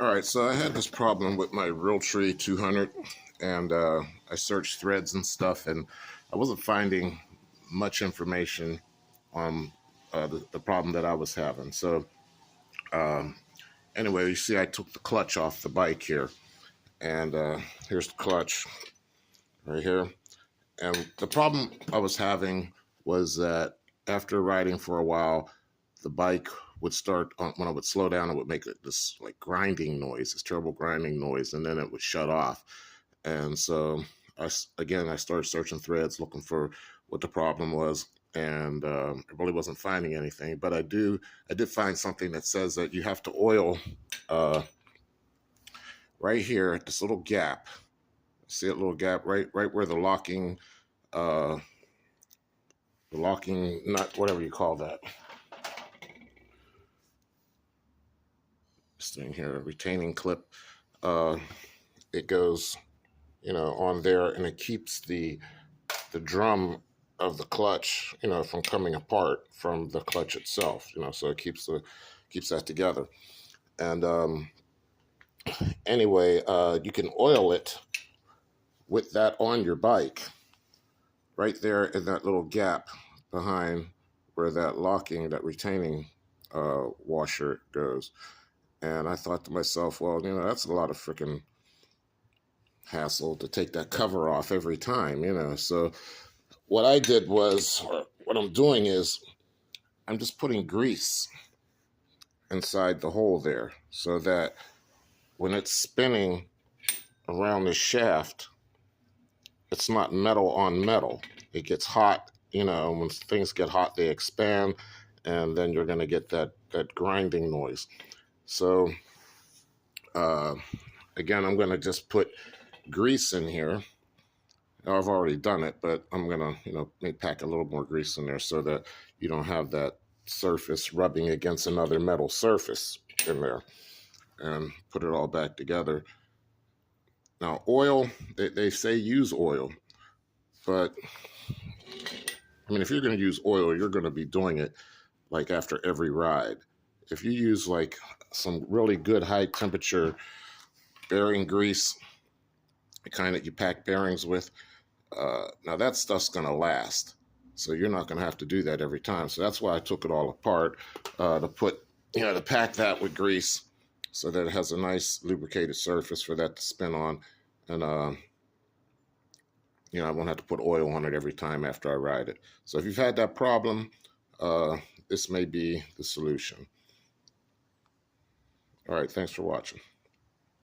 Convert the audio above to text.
All right, so I had this problem with my Realtree 200, and I searched threads and stuff, and I wasn't finding much information on the problem that I was having. So um, anyway, you see I took the clutch off the bike here, and here's the clutch right here. And the problem I was having was that after riding for a while, the bike would start when I would slow down, it would make this like grinding noise, this terrible grinding noise, and then it would shut off. And so I started searching threads looking for what the problem was, and I really wasn't finding anything. But I did find something that says that you have to oil uh, right here at this little gap. See that little gap right where uh, the locking nut, whatever you call that. This thing here, retaining clip. Uh, it goes, on there, and it keeps the drum of the clutch, from coming apart from the clutch itself. So it keeps that together. And anyway, you can oil it with that on your bike, right there in that little gap behind where that retaining washer goes. And I thought to myself, well, that's a lot of freaking hassle to take that cover off every time. So what I did was, or what I'm doing is, I'm just putting grease inside the hole there so that when it's spinning around the shaft, it's not metal on metal. It gets hot, when things get hot, they expand, and then you're going to get that grinding noise. So uh, again, I'm going to just put grease in here. I've already done it, but I'm going to, maybe pack a little more grease in there so that you don't have that surface rubbing against another metal surface in there, and put it all back together. Now, oil, they say use oil, but if you're going to use oil, you're going to be doing it like after every ride. If you use like some really good high temperature bearing grease, the kind that you pack bearings with, now that stuff's going to last. So you're not going to have to do that every time. So that's why I took it all apart, to pack that with grease so that it has a nice lubricated surface for that to spin on. And, I won't have to put oil on it every time after I ride it. So if you've had that problem, this may be the solution. All right, thanks for watching.